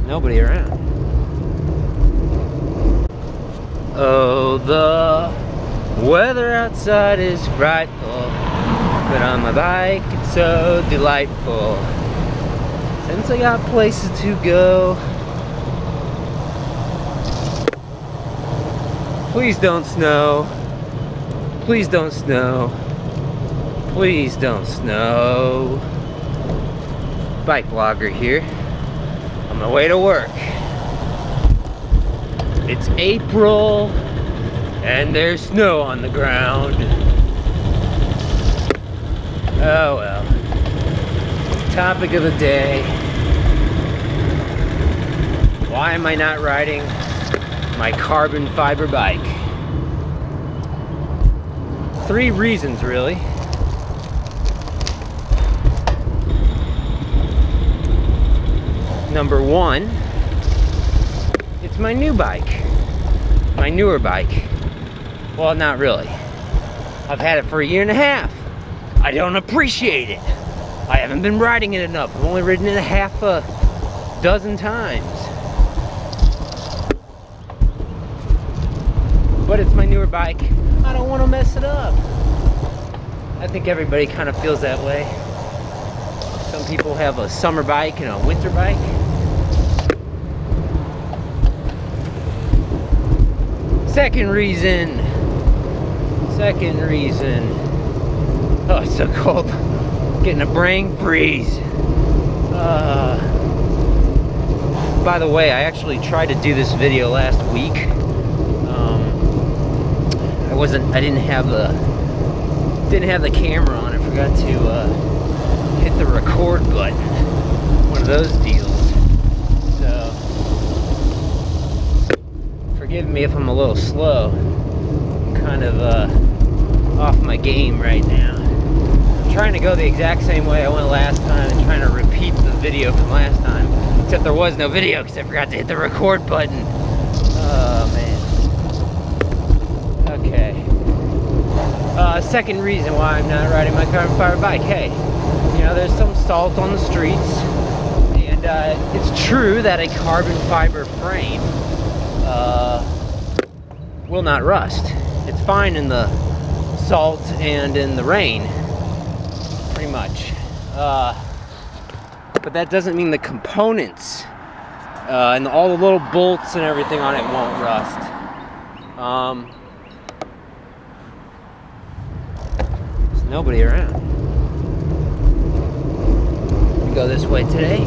Nobody around. Oh, the weather outside is frightful, but on my bike it's so delightful. Since I got places to go. Please don't snow. Please don't snow. Please don't snow. BikeBlogger here. On my way to work. It's April and there's snow on the ground. Oh well. Topic of the day. Why am I not riding my carbon fiber bike? 3 reasons really. Number 1, it's my new bike. My newer bike. Well, not really. I've had it for 1.5 years. I don't appreciate it. I haven't been riding it enough. I've only ridden it half a dozen times. But it's my newer bike. I don't want to mess it up. I think everybody kind of feels that way. Some people have a summer bike and a winter bike. Second reason. Oh, it's so cold. Getting a brain freeze. By the way, I actually tried to do this video last week. I didn't have the camera on. I forgot to hit the record button. One of those deals. So forgive me if I'm a little slow. I'm kind of off my game right now. I'm trying to go the exact same way I went last time and trying to repeat the video from last time. Except there was no video because I forgot to hit the record button. Oh man. Okay. Second reason why I'm not riding my carbon fiber bike. Hey, you know, there's some salt on the streets, and it's true that a carbon fiber frame will not rust. It's fine in the salt and in the rain, pretty much. But that doesn't mean the components and all the little bolts and everything on it won't rust. There's nobody around. We go this way today.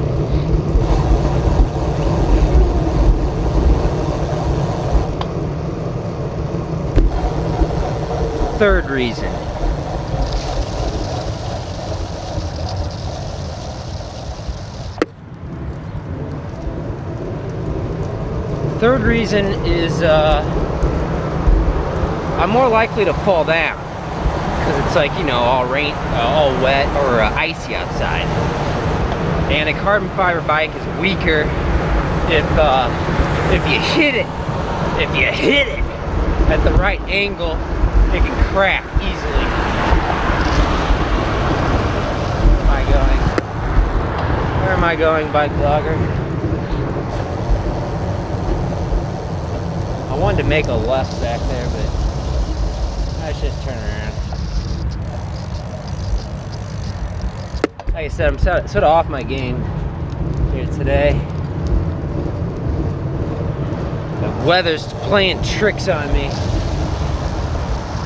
Third reason. Third reason is I'm more likely to fall down because it's like, you know, all wet or icy outside. And a carbon fiber bike is weaker if you hit it. If you hit it at the right angle, it can crack easily. Where am I going, BikeBlogger? I wanted to make a left back there, but let's just turn around. Like I said, I'm sort of off my game here today. The weather's playing tricks on me.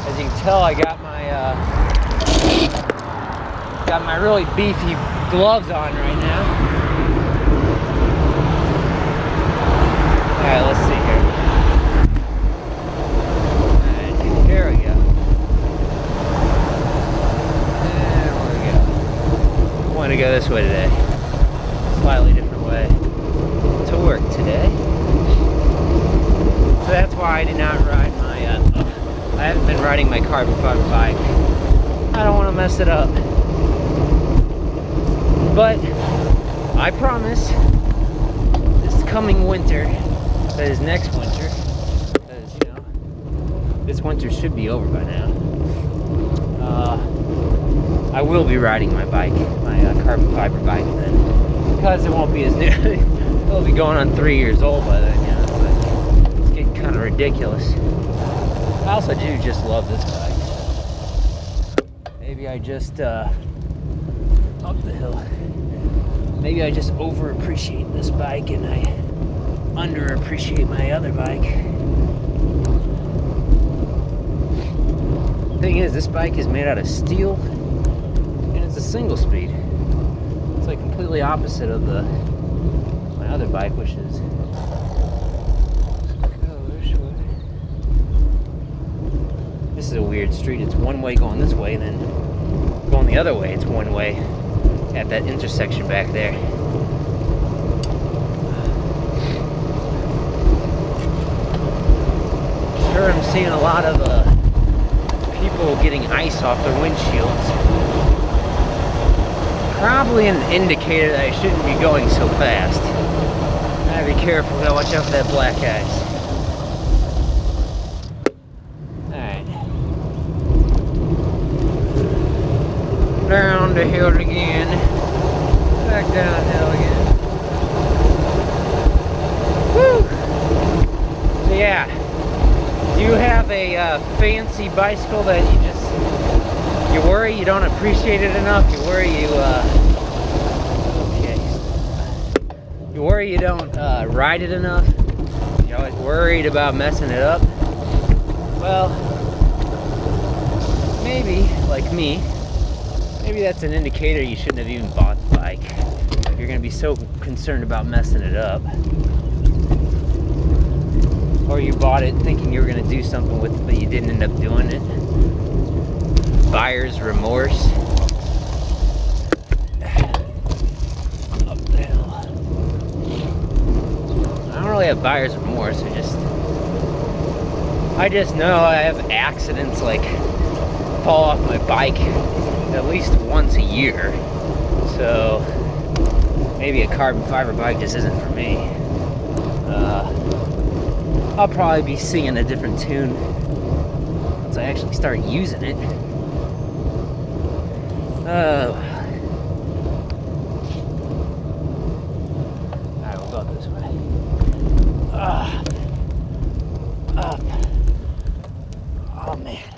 As you can tell, I got my really beefy gloves on right now. All right, let's see here. And here we go. There we go. I want to go this way today. Slightly different way to work today. So that's why I did not ride my I haven't been riding my carbon fiber bike. I don't want to mess it up. But I promise this coming winter, that is next winter, because, you know, this winter should be over by now. I will be riding my bike, my carbon fiber bike then, because it won't be as new. It'll be going on 3 years old by then, you know. It's getting kind of ridiculous. I also do just love this bike. Maybe I just, up the hill. Maybe I just over-appreciate this bike and I under-appreciate my other bike. Thing is, this bike is made out of steel and it's a single speed. It's like completely opposite of my other bike, which is this is a weird street. It's one way going this way, and then going the other way it's one way at that intersection back there. Sure, I'm seeing a lot of people getting ice off their windshields. Probably an indicator that I shouldn't be going so fast. I gotta be careful, gotta watch out for that black ice. Alright. Down the hill again. Back downhill again. Woo! So yeah. Do you have a fancy bicycle that you worry you don't appreciate it enough? You worry you worry you don't ride it enough? You're always worried about messing it up? Well, maybe, like me, maybe that's an indicator you shouldn't have even bought the bike. You're gonna be so concerned about messing it up. Or you bought it thinking you were gonna do something with it, but you didn't end up doing it. Buyer's remorse. Up the hill. I don't really have buyer's remorse. I just know I have accidents, like fall off my bike at least once a year. So maybe a carbon fiber bike just isn't for me. I'll probably be singing a different tune once I actually start using it. Alright, we'll go this way. Up. Oh man.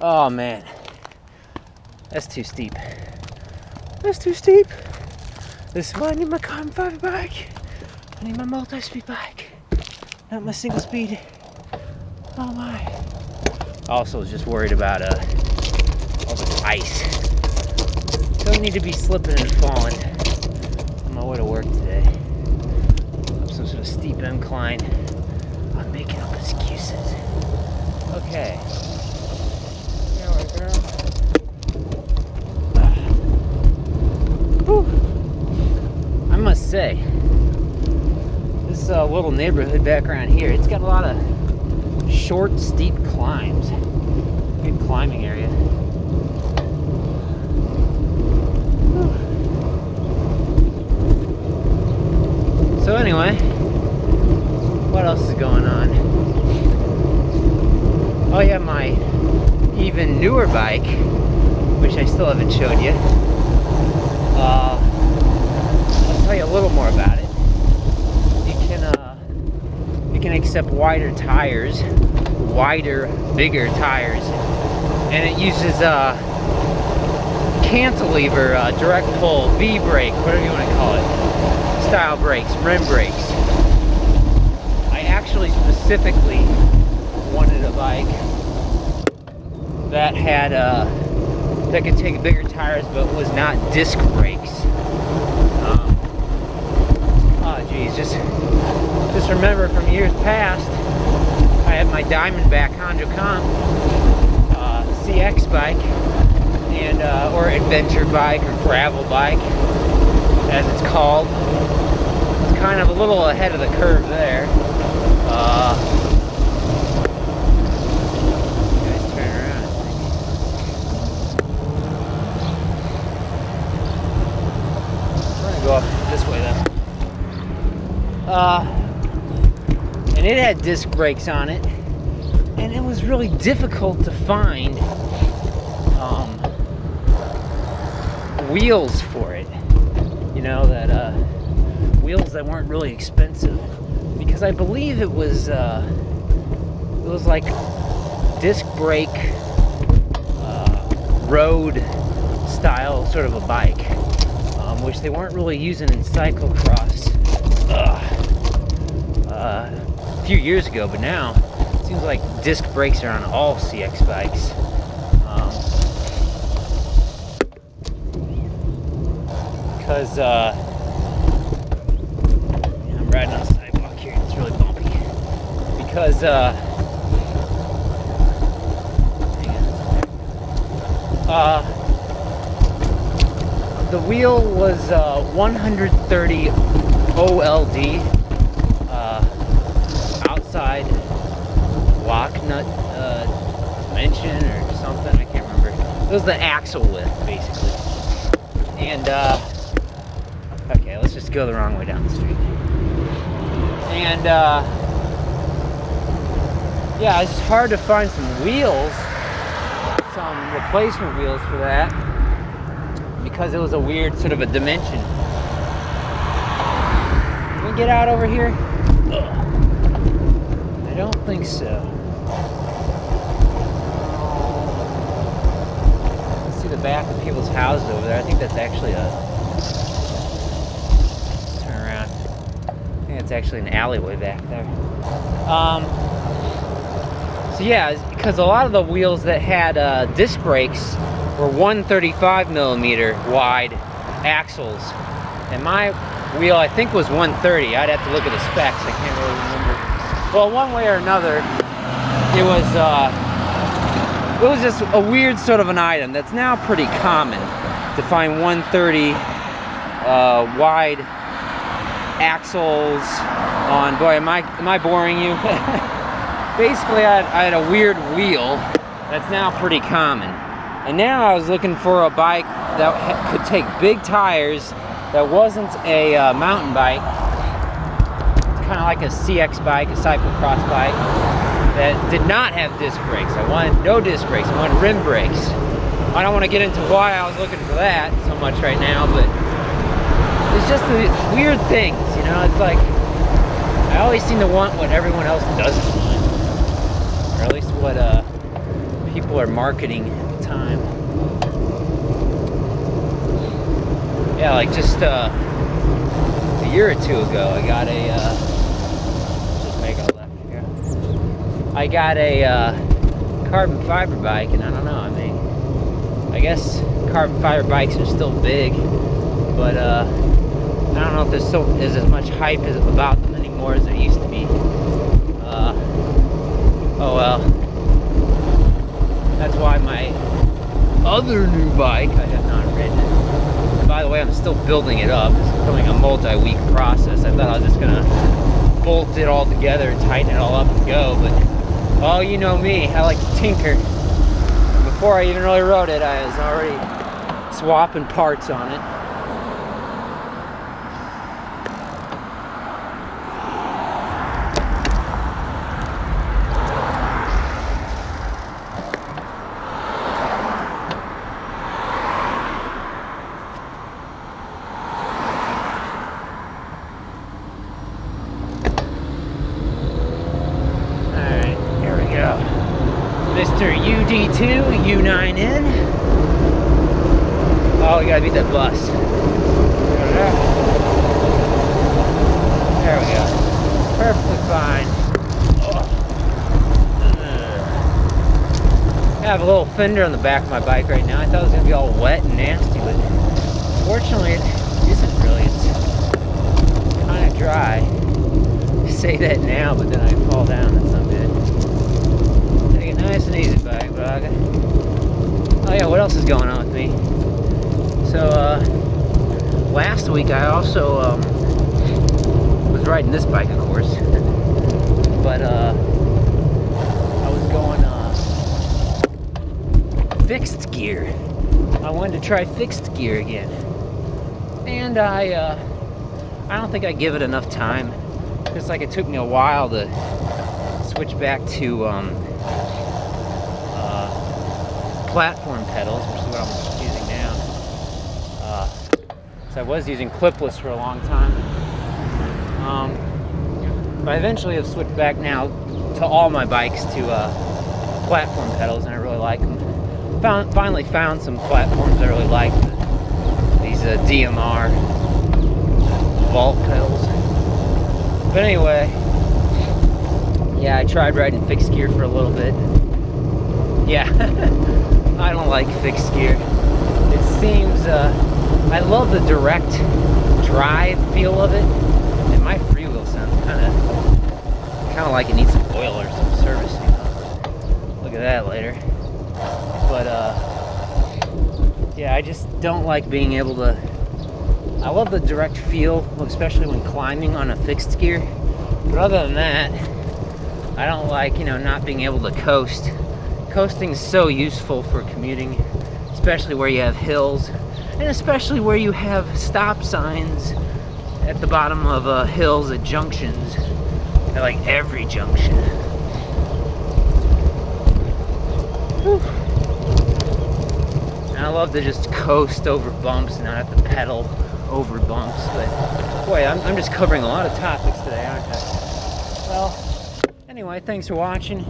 Oh man. That's too steep. That's too steep. This is why I need my carbon fiber bike. I need my multi-speed bike. Not my single speed. Oh my. Also was just worried about all this ice. Don't need to be slipping and falling on my way to work today. Up some sort of steep incline. I'm making up excuses. Okay. There we go. Whew. I must say, this little neighborhood back around here, it's got a lot of short, steep climbs. Good climbing area. So anyway, what else is going on? Oh yeah, my even newer bike, which I still haven't showed you. I'll tell you a little more about it. It can accept wider tires, bigger tires, and it uses cantilever, direct pull, V brake, whatever you want to call it, style brakes, rim brakes. I actually specifically wanted a bike that had that could take bigger tires but was not disc brakes. Oh geez, just remember from years past, I had my Diamondback Honda Comp CX bike, and or adventure bike or gravel bike, as it's called. It's kind of a little ahead of the curve there. Guys, turn around. We're gonna go up this way then. And it had disc brakes on it, and it was really difficult to find wheels for it. You know, that wheels that weren't really expensive, because I believe it was like disc brake road style sort of a bike, which they weren't really using in cyclocross a few years ago, but now it seems like disc brakes are on all CX bikes. Because I'm riding on the sidewalk here, it's really bumpy. Because the wheel was 130 O.LD outside locknut dimension or something, I can't remember. It was the axle width, basically. And okay, let's just go the wrong way down the street. And yeah, it's hard to find some wheels, some replacement wheels for that, because it was a weird sort of a dimension. Can we get out over here? Ugh. I don't think so. Let's see the back of people's houses over there. I think that's actually a... Turn around. I think it's actually an alleyway back there. So yeah, because a lot of the wheels that had disc brakes were 135mm wide axles, and my wheel I think was 130. I'd have to look at the specs. I can't really remember. Well, one way or another, it was just a weird sort of an item that's now pretty common to find 130 wide axles on. Boy, am I boring you? Basically, I had a weird wheel that's now pretty common. And now I was looking for a bike that could take big tires, that wasn't a mountain bike. It's kind of like a CX bike, a cyclocross bike, that did not have disc brakes. I wanted no disc brakes, I wanted rim brakes. I don't want to get into why I was looking for that so much right now, but it's just the weird things, you know? It's like, I always seem to want what everyone else doesn't want. Or at least what people are marketing at the time. Yeah, like just a year or two ago, I got a, just making a left here. I got a carbon fiber bike, and I don't know, I mean, I guess carbon fiber bikes are still big, but I don't know if there's as much hype about them anymore as there used to be. Oh well. That's why my other new bike I have not ridden. And by the way, I'm still building it up. It's becoming a multi-week process. I thought I was just gonna bolt it all together and tighten it all up and go, but well, you know me, I like to tinker. Before I even really rode it, I was already swapping parts on it. Mr. UD2, U9N. Oh, we gotta beat that bus. There we go. Perfectly fine. I have a little fender on the back of my bike right now. I thought it was gonna be all wet and nasty, but fortunately it isn't really. It's kind of dry. I say that now, but then I fall down. That's not good. Nice and easy, BikeBlogger. Oh yeah, what else is going on with me? So, last week I also was riding this bike, of course, but I was going fixed gear. I wanted to try fixed gear again, and I don't think I give it enough time. Just like it took me a while to switch back to platform pedals, which is what I'm using now. So I was using clipless for a long time. But I eventually have switched back now to all my bikes to platform pedals, and I really like them. Finally found some platforms I really like. These DMR vault pedals. But anyway, yeah, I tried riding fixed gear for a little bit. Yeah, I don't like fixed gear. It seems, I love the direct drive feel of it, and my freewheel sounds kind of like it needs some oil or some service, you know? Look at that later. But yeah, I just don't like being able to. I love the direct feel, especially when climbing on a fixed gear. But other than that, I don't like, you know, not being able to coast. Coasting is so useful for commuting, especially where you have hills, and especially where you have stop signs at the bottom of hills at junctions, at like every junction. Whew. And I love to just coast over bumps and not have to pedal over bumps. But boy, I'm just covering a lot of topics today, aren't I? Well, anyway, thanks for watching.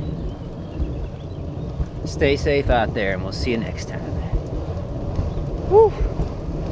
Stay safe out there, and we'll see you next time. Woo.